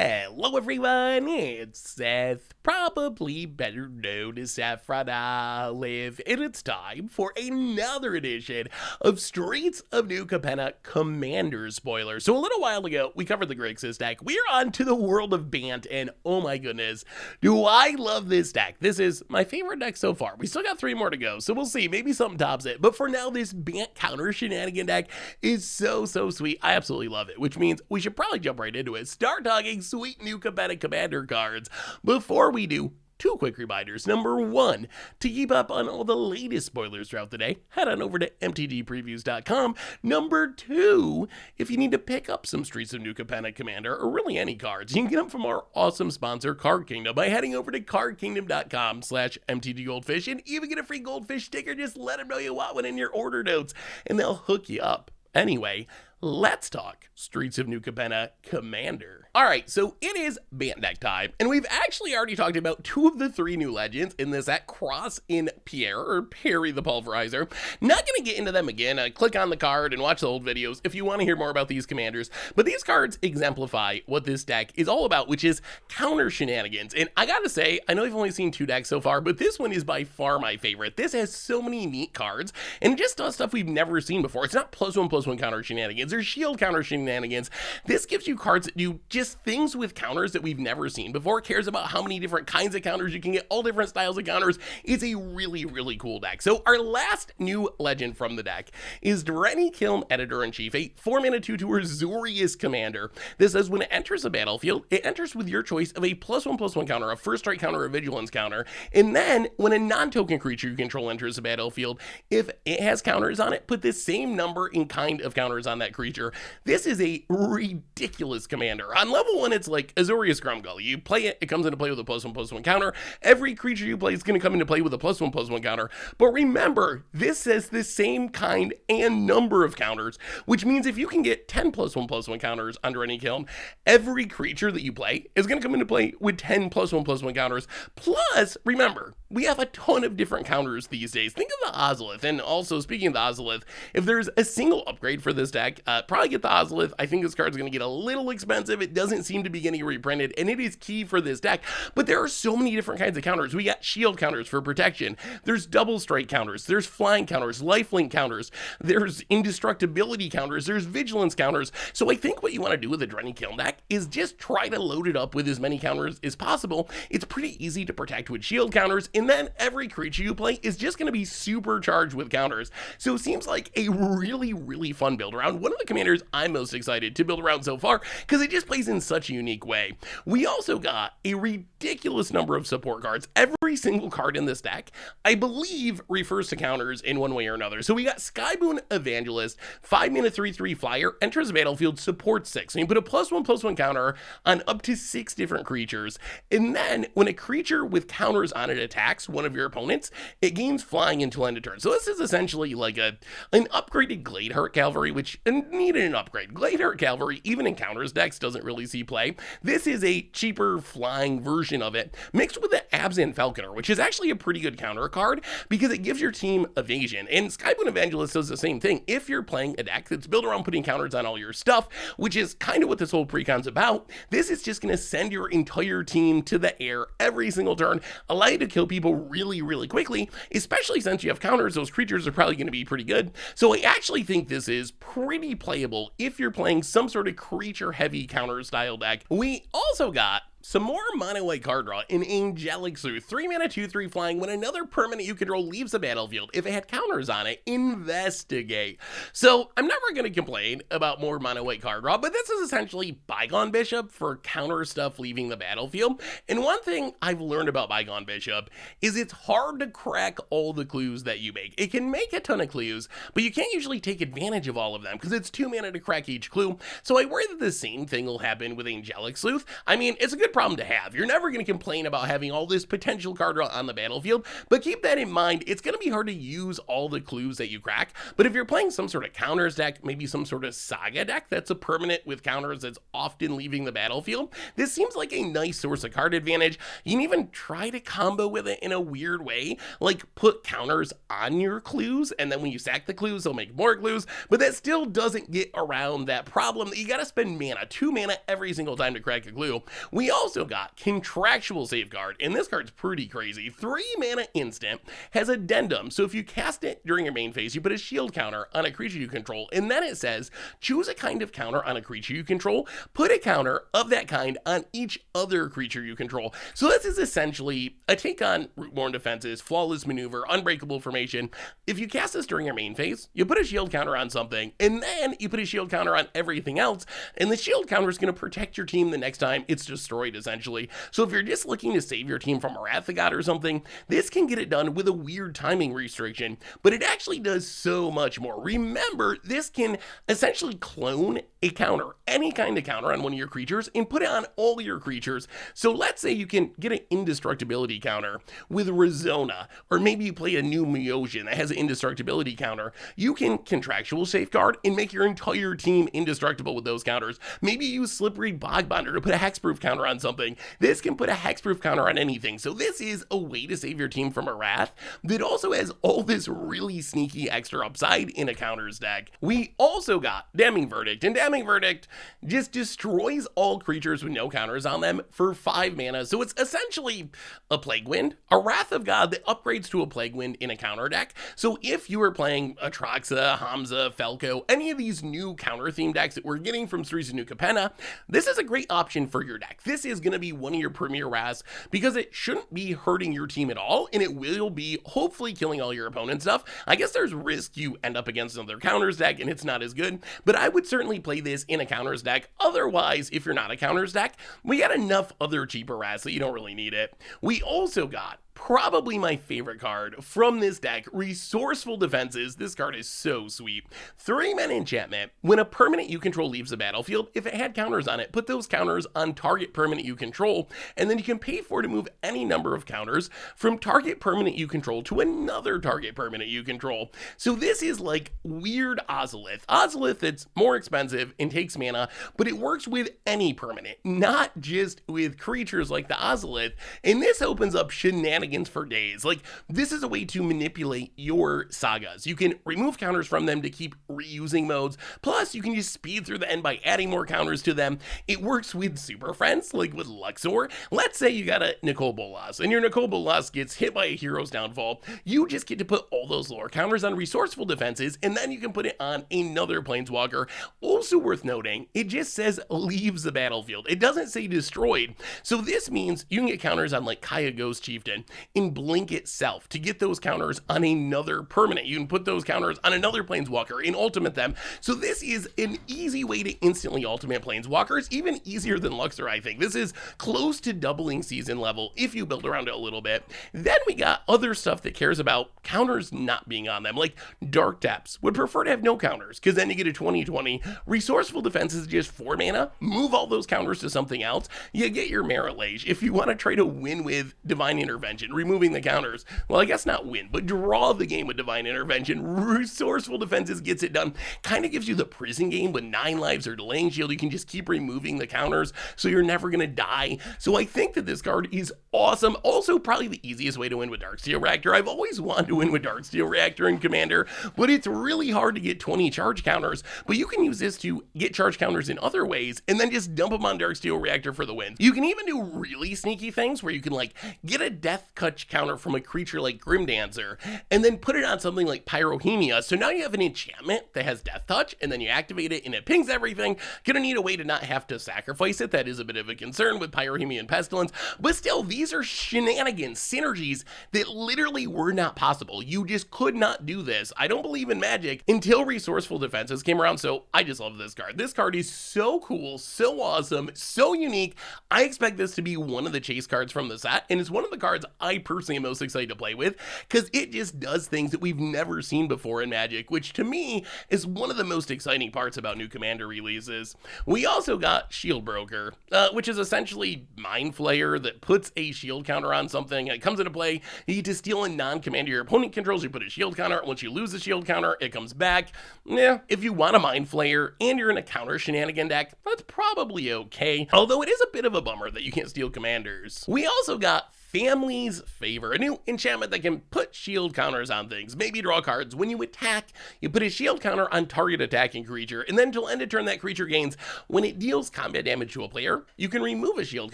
Hello everyone, it's Seth, probably better known as Saffron Olive, and it's time for another edition of Streets of New Capenna Commander spoilers. So a little while ago, we covered the Grixis deck. We're on to the world of Bant, and oh my goodness, do I love this deck. This is my favorite deck so far. We still got 3 more to go, so we'll see. Maybe something tops it. But for now, this Bant counter shenanigan deck is so sweet. I absolutely love it, which means we should probably jump right into it. Start talking sweet new Capenna Commander cards. Before we do, 2 quick reminders. Number 1, to keep up on all the latest spoilers throughout the day, head on over to mtgpreviews.com. Number 2, if you need to pick up some Streets of New Capenna Commander, or really any cards, you can get them from our awesome sponsor, Card Kingdom, by heading over to cardkingdom.com/mtggoldfish, and even get a free goldfish sticker. Just let them know you want one in your order notes, and they'll hook you up. Anyway, let's talk Streets of New Capenna Commander. Alright, so it is Bant deck time, and we've actually already talked about 2 of the 3 new legends in this set, Cross in Pierre, or Perry the Pulverizer. Not going to get into them again. Click on the card and watch the old videos if you want to hear more about these commanders, but these cards exemplify what this deck is all about, which is counter shenanigans. And I gotta say, I know I've only seen 2 decks so far, but this one is by far my favorite. This has so many neat cards, and it just does stuff we've never seen before. It's not +1/+1 counter shenanigans, there's shield counter shenanigans. This gives you cards that do just things with counters that we've never seen before. It cares about how many different kinds of counters you can get, all different styles of counters. It's a really cool deck. So our last new legend from the deck is Kiln Editor-in-Chief, a 4-mana 2/2 Azorius commander. This says when it enters the battlefield, it enters with your choice of a +1/+1 counter, a first strike counter, a vigilance counter, and then when a non-token creature you control enters the battlefield, if it has counters on it, put the same number in kind of counters on that creature. This is a ridiculous commander. On level 1, it's like Azorius Grumgull. You play it, it comes into play with a +1/+1 counter. Every creature you play is going to come into play with a +1/+1 counter. But remember, this says the same kind and number of counters, which means if you can get 10 +1/+1 counters under any kiln, every creature that you play is going to come into play with 10 +1/+1 counters. Plus, remember, we have a ton of different counters these days. Think of the Ozolith. And also, speaking of the Ozolith, if there's a single upgrade for this deck, probably get the Ozolith. I think this card's going to get a little expensive. It doesn't seem to be getting reprinted, and it is key for this deck. But there are so many different kinds of counters. We got shield counters for protection. There's double strike counters. There's flying counters, lifelink counters. There's indestructibility counters. There's vigilance counters. So I think what you want to do with a Kiln deck is just try to load it up with as many counters as possible. It's pretty easy to protect with shield counters, and then every creature you play is just going to be supercharged with counters. So it seems like a really fun build around. One of the commanders I'm most excited to build around so far, because it just plays in such a unique way. We also got a ridiculous number of support cards. Every single card in this deck, I believe, refers to counters in one way or another. So we got Skyboon Evangelist, 5-mana 3/3 flyer, enters the battlefield, supports 6. So you put a +1/+1 counter on up to 6 different creatures. And then when a creature with counters on it attacks one of your opponents, it gains flying until end of turn. So this is essentially like an upgraded Gladeheart Cavalry, which needed an upgrade. Gladeheart Cavalry, even in counters decks, doesn't really see play. This is a cheaper flying version of it, mixed with the Absent Falconer, which is actually a pretty good counter card because it gives your team evasion. And Skyboon Evangelist does the same thing. If you're playing a deck that's built around putting counters on all your stuff, which is kind of what this whole precon's about, this is just going to send your entire team to the air every single turn, allow you to kill people really quickly, especially since you have counters. Those creatures are probably going to be pretty good. So I actually think this is pretty playable if you're playing some sort of creature heavy counter style deck. We also got some more mono white card draw in Angelic Sleuth. 3-mana 2/3 flying. When another permanent you control leaves the battlefield, if it had counters on it, investigate. So I'm never going to complain about more mono white card draw, but this is essentially Bygone Bishop for counter stuff leaving the battlefield. And one thing I've learned about Bygone Bishop is it's hard to crack all the clues that you make. It can make a ton of clues, but you can't usually take advantage of all of them because it's 2 mana to crack each clue. So I worry that the same thing will happen with Angelic Sleuth. I mean, it's a good good problem to have. You're never going to complain about having all this potential card draw on the battlefield, but keep that in mind. It's going to be hard to use all the clues that you crack, but if you're playing some sort of counters deck, maybe some sort of saga deck that's a permanent with counters that's often leaving the battlefield, this seems like a nice source of card advantage. You can even try to combo with it in a weird way, like put counters on your clues, and then when you sack the clues, they'll make more clues, but that still doesn't get around that problem that you gotta spend mana, 2 mana every single time to crack a clue. We also got Contractual Safeguard, and this card's pretty crazy. 3 mana instant, has Addendum, so if you cast it during your main phase, you put a shield counter on a creature you control, and then it says, choose a kind of counter on a creature you control, put a counter of that kind on each other creature you control. So this is essentially a take on Rootborn Defenses, Flawless Maneuver, Unbreakable Formation. If you cast this during your main phase, you put a shield counter on something, and then you put a shield counter on everything else, and the shield counter is going to protect your team the next time it's destroyed, essentially. So if you're just looking to save your team from a Wrath of God or something, this can get it done with a weird timing restriction, but it actually does so much more. Remember, this can essentially clone a counter, any kind of counter on one of your creatures, and put it on all your creatures. So let's say you can get an indestructibility counter with Rezona, or maybe you play a new Myosian that has an indestructibility counter. You can Contractual Safeguard and make your entire team indestructible with those counters. Maybe you use Slippery Bogbonder to put a hexproof counter on something. This can put a hexproof counter on anything. So this is a way to save your team from a Wrath that also has all this really sneaky extra upside in a counters deck. We also got Damning Verdict, and Damning Verdict just destroys all creatures with no counters on them for 5 mana. So it's essentially a Plague Wind, a Wrath of God that upgrades to a Plague Wind in a counter deck. So if you were playing Atraxa, Hamza, Felco, any of these new counter theme decks that we're getting from Streets of New Capenna, this is a great option for your deck. This is going to be one of your premier Wraths because it shouldn't be hurting your team at all, and it will be hopefully killing all your opponent's stuff. I guess there's risk you end up against another counters deck and it's not as good, but I would certainly play this in a counters deck. Otherwise, if you're not a counters deck, we got enough other cheaper Wraths that you don't really need it. We also got probably my favorite card from this deck, Resourceful Defenses. This card is so sweet. 3-mana enchantment. When a permanent you control leaves the battlefield, if it had counters on it, put those counters on target permanent you control, and then you can pay for it to move any number of counters from target permanent you control to another target permanent you control. So this is like weird Ozolith. Ozolith that's more expensive and takes mana, but it works with any permanent, not just with creatures like the Ozolith, and this opens up shenanigans for days. Like, this is a way to manipulate your sagas. You can remove counters from them to keep reusing modes, plus you can just speed through the end by adding more counters to them. It works with super friends, like with Luxor. Let's say you got a Nicol Bolas, and your Nicol Bolas gets hit by a hero's downfall. You just get to put all those lore counters on Resourceful Defenses, and then you can put it on another Planeswalker. Also worth noting, it just says leaves the battlefield. It doesn't say destroyed. So this means you can get counters on like Kaya Ghost Chieftain in Blink itself to get those counters on another permanent. You can put those counters on another Planeswalker and ultimate them. So this is an easy way to instantly ultimate Planeswalkers, even easier than Luxor, I think. This is close to doubling season level if you build around it a little bit. Then we got other stuff that cares about counters not being on them, like Dark Depths would prefer to have no counters, because then you get a 20/20. Resourceful Defense is just 4 mana. Move all those counters to something else. You get your Marilage. If you want to try to win with Divine Intervention, removing the counters, well, I guess not win, but draw the game with Divine Intervention, Resourceful Defenses gets it done. Kind of gives you the prison game with 9 lives or Delaying Shield. You can just keep removing the counters, so you're never going to die. So I think that this card is awesome. Also, probably the easiest way to win with Darksteel Reactor. I've always wanted to win with Darksteel Reactor in Commander, but it's really hard to get 20 charge counters. But you can use this to get charge counters in other ways, and then just dump them on Darksteel Reactor for the win. You can even do really sneaky things where you can like get a Death Touch counter from a creature like Grim Dancer, and then put it on something like Pyrohemia. So now you have an enchantment that has Death Touch, and then you activate it and it pings everything. Gonna need a way to not have to sacrifice it. That is a bit of a concern with Pyrohemia and Pestilence, but still, these are shenanigans, synergies that literally were not possible. You just could not do this. I don't believe in Magic until Resourceful Defenses came around, so I just love this card. This card is so cool, so awesome, so unique. I expect this to be one of the chase cards from the set, and it's one of the cards I personally am most excited to play with, because it just does things that we've never seen before in Magic, which to me is one of the most exciting parts about new Commander releases. We also got Shield Broker, which is essentially Mind Flayer that puts a shield counter on something, and it comes into play. You get to steal a non-commander your opponent controls, you put a shield counter. Once you lose the shield counter, it comes back. Yeah, if you want a Mind Flayer and you're in a counter shenanigan deck, that's probably okay. Although it is a bit of a bummer that you can't steal commanders. We also got Family's Favor, a new enchantment that can put shield counters on things. Maybe draw cards. When you attack, you put a shield counter on target attacking creature, and then until end of turn that creature gains, when it deals combat damage to a player, you can remove a shield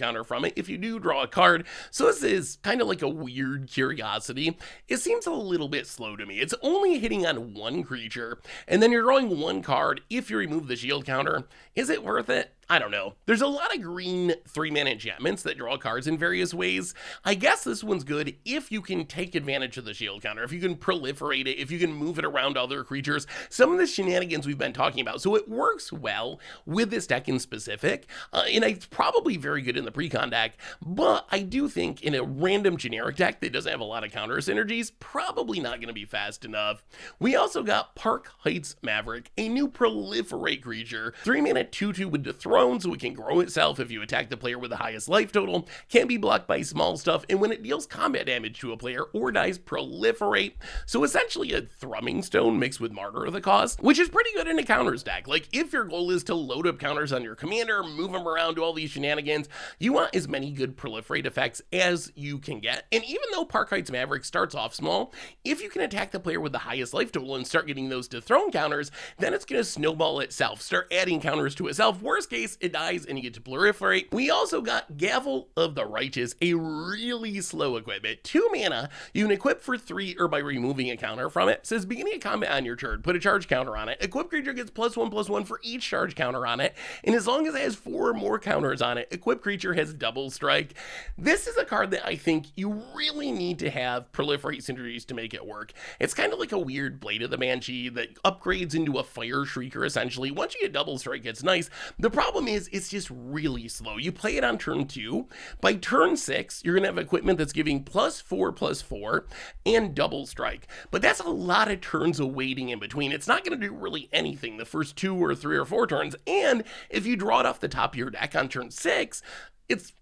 counter from it if you do draw a card. So this is kind of like a weird curiosity. It seems a little bit slow to me. It's only hitting on one creature, and then you're drawing one card if you remove the shield counter. Is it worth it? I don't know. There's a lot of green 3-mana enchantments that draw cards in various ways. I guess this one's good if you can take advantage of the shield counter, if you can proliferate it, if you can move it around other creatures, some of the shenanigans we've been talking about. So it works well with this deck in specific, and it's probably very good in the precon deck, but I do think in a random generic deck that doesn't have a lot of counter synergies, probably not going to be fast enough. We also got Park Heights Maverick, a new proliferate creature, 3-mana 2/2 with Dethrone, so it can grow itself if you attack the player with the highest life total, can't be blocked by small stuff, and when it deals combat damage to a player or dies, proliferate. So essentially a Thrumming Stone mixed with Martyr of the Cause, which is pretty good in a counters deck. Like if your goal is to load up counters on your commander, move them around, do all these shenanigans, you want as many good proliferate effects as you can get. And even though Park Heights Maverick starts off small, if you can attack the player with the highest life total and start getting those Dethrone counters, then it's going to snowball itself, start adding counters to itself. Worst case, it dies and you get to proliferate. We also got Gavel of the Righteous, a really slow equipment. 2 mana, you can equip for 3 or by removing a counter from it. It says beginning of combat on your turn, put a charge counter on it. Equip creature gets +1/+1 for each charge counter on it, and as long as it has 4 or more counters on it, equip creature has double strike. This is a card that I think you really need to have proliferate synergies to make it work. It's kind of like a weird Blade of the Banshee that upgrades into a Fire Shrieker essentially. Once you get double strike, it's nice. The problem is it's just really slow. You play it on turn 2. By turn 6, you're going to have equipment that's giving +4/+4 and double strike. But that's a lot of turns of waiting in between. It's not going to do really anything the first 2 or 3 or 4 turns. And if you draw it off the top of your deck on turn 6,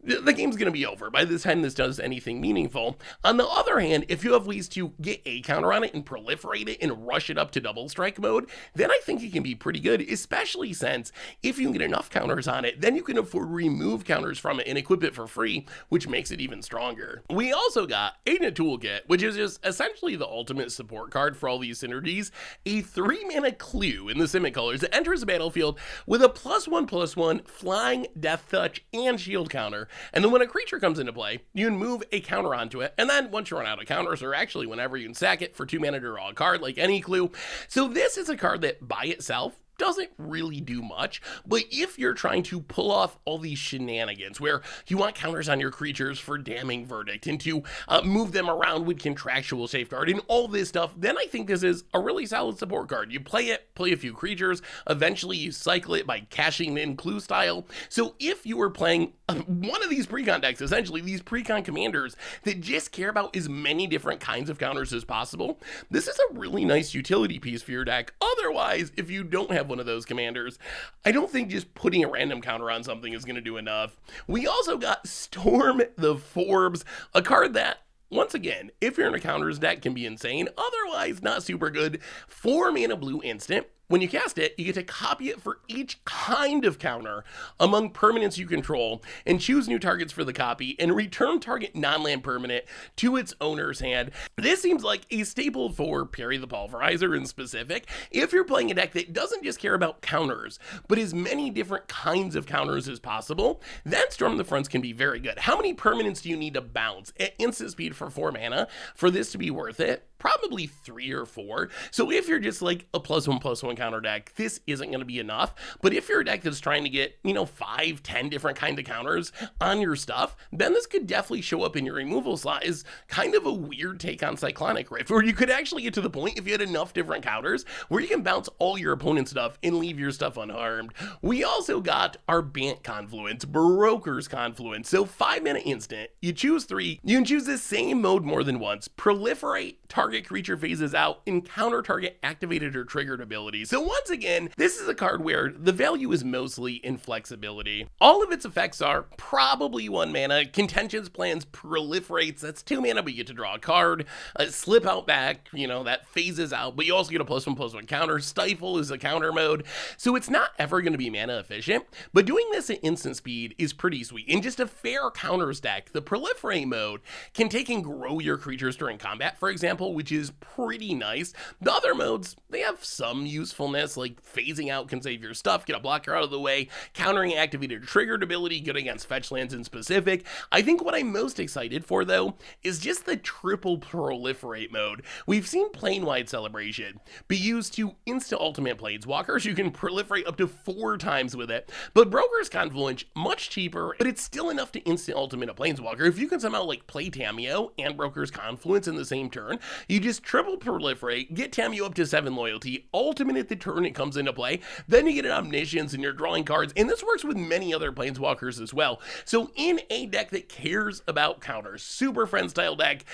the game's going to be over by the time this does anything meaningful. On the other hand, if you have ways to get a counter on it and proliferate it and rush it up to double strike mode, then I think it can be pretty good, especially since if you can get enough counters on it, then you can afford to remove counters from it and equip it for free, which makes it even stronger. We also got Agent Toolkit, which is just essentially the ultimate support card for all these synergies, a 3-mana clue in the Simic colors that enters the battlefield with a +1/+1 flying, death touch, and shield counter, and then when a creature comes into play, you can move a counter onto it, and then once you run out of counters, or actually whenever, you can sack it for 2 mana to draw a card like any clue. So this is a card that by itself doesn't really do much, but if you're trying to pull off all these shenanigans where you want counters on your creatures for Damning Verdict and to move them around with Contractual Safeguard and all this stuff, then I think this is a really solid support card. You play it, play a few creatures, eventually you cycle it by cashing in clue style. So if you were playing one of these precon decks, essentially these precon commanders that just care about as many different kinds of counters as possible, this is a really nice utility piece for your deck. Otherwise, if you don't have one of those commanders, I don't think just putting a random counter on something is going to do enough. We also got Storm the Forbs, a card that, once again, if you're in a counters deck, can be insane, otherwise not super good. 4 mana blue instant. When you cast it, you get to copy it for each kind of counter among permanents you control and choose new targets for the copy and return target non-land permanent to its owner's hand. This seems like a staple for Perry the Pulverizer in specific. If you're playing a deck that doesn't just care about counters, but as many different kinds of counters as possible, then Storm the Fronts can be very good. How many permanents do you need to bounce at instant speed for 4 mana for this to be worth it? probably 3 or 4. So if you're just like a +1/+1 counter deck, this isn't going to be enough. But if you're a deck that's trying to get, 5, 10 different kind of counters on your stuff, then this could definitely show up in your removal slot as kind of a weird take on Cyclonic Rift, where you could actually get to the point, if you had enough different counters, where you can bounce all your opponent's stuff and leave your stuff unharmed. We also got our Bant Confluence, Broker's Confluence. So 5-mana instant, you choose 3, you can choose this same mode more than once, proliferate, target creature phases out, and counter target activated or triggered abilities. So once again, this is a card where the value is mostly in flexibility. All of its effects are probably 1 mana. Contention's Plans proliferates, that's 2 mana, but you get to draw a card. Slip Out Back, that phases out, but you also get a +1/+1 counter. Stifle is a counter mode. So it's not ever going to be mana efficient, but doing this at instant speed is pretty sweet. In just a fair counters deck, the proliferate mode can take and grow your creatures during combat, for example, which is pretty nice. The other modes, they have some usefulness, like phasing out can save your stuff, get a blocker out of the way, countering activated or triggered ability, good against fetch lands in specific. I think what I'm most excited for, though, is just the triple proliferate mode. We've seen Plane-Wide Celebration be used to insta-ultimate Planeswalkers. You can proliferate up to 4 times with it, but Broker's Confluence, much cheaper, but it's still enough to instant-ultimate a Planeswalker. If you can somehow, play Tamiyo and Broker's Confluence in the same turn, you just triple proliferate, get Tamiyo up to 7 loyalty, ultimate at the turn it comes into play, then you get an Omniscience and you're drawing cards, and this works with many other Planeswalkers as well. So in a deck that cares about counters, Super Friend style deck,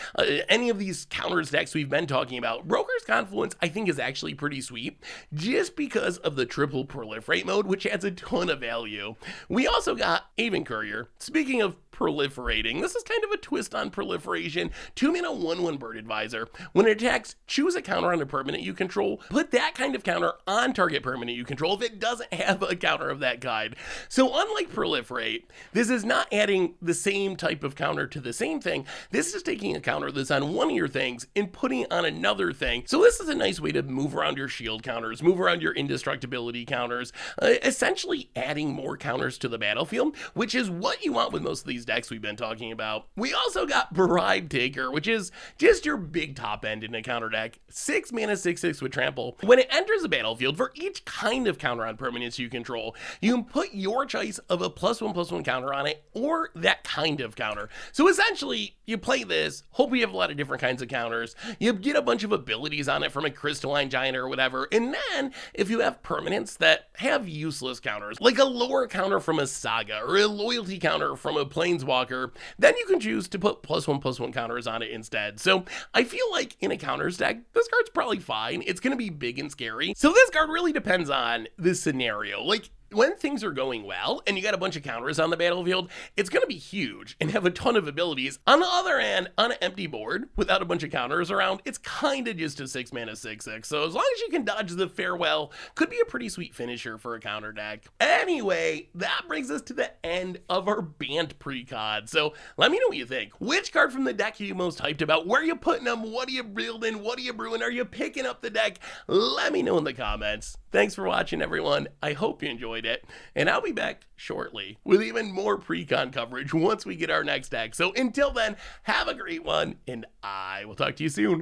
any of these counters decks we've been talking about, Broker's Confluence I think is actually pretty sweet, just because of the triple proliferate mode, which adds a ton of value. We also got Aven Courier. Speaking of proliferating, this is kind of a twist on proliferation. 2 mana 1/1 Bird Advisor. When it attacks, choose a counter on a permanent you control. Put that kind of counter on target permanent you control if it doesn't have a counter of that kind. So unlike proliferate, this is not adding the same type of counter to the same thing. This is taking a counter that's on one of your things and putting it on another thing. So this is a nice way to move around your shield counters, move around your indestructibility counters, essentially adding more counters to the battlefield, which is what you want with most of these decks we've been talking about. We also got Bribe Taker, which is just your big top end in a counter deck. 6 mana 6/6 with trample. When it enters the battlefield, for each kind of counter on permanents you control, you can put your choice of a +1/+1 counter on it, or that kind of counter. So essentially, you play this, hope you have a lot of different kinds of counters, you get a bunch of abilities on it from a Crystalline Giant or whatever, and then if you have permanents that have useless counters, like a lore counter from a Saga or a loyalty counter from a Planeswalker, then you can choose to put +1/+1 counters on it instead. So I feel like in a counters deck, this card's probably fine. It's going to be big and scary. So this card really depends on the scenario. Like, when things are going well and you got a bunch of counters on the battlefield, it's going to be huge and have a ton of abilities. On the other hand, on an empty board without a bunch of counters around, it's kind of just a 6 mana 6/6. So as long as you can dodge the farewell, could be a pretty sweet finisher for a counter deck. Anyway, that brings us to the end of our Bant precon. So let me know what you think. Which card from the deck are you most hyped about? Where are you putting them? What are you building? What are you brewing? Are you picking up the deck? Let me know in the comments. Thanks for watching, everyone. I hope you enjoyed it, and I'll be back shortly with even more precon coverage once we get our next deck. So until then, have a great one, and I will talk to you soon.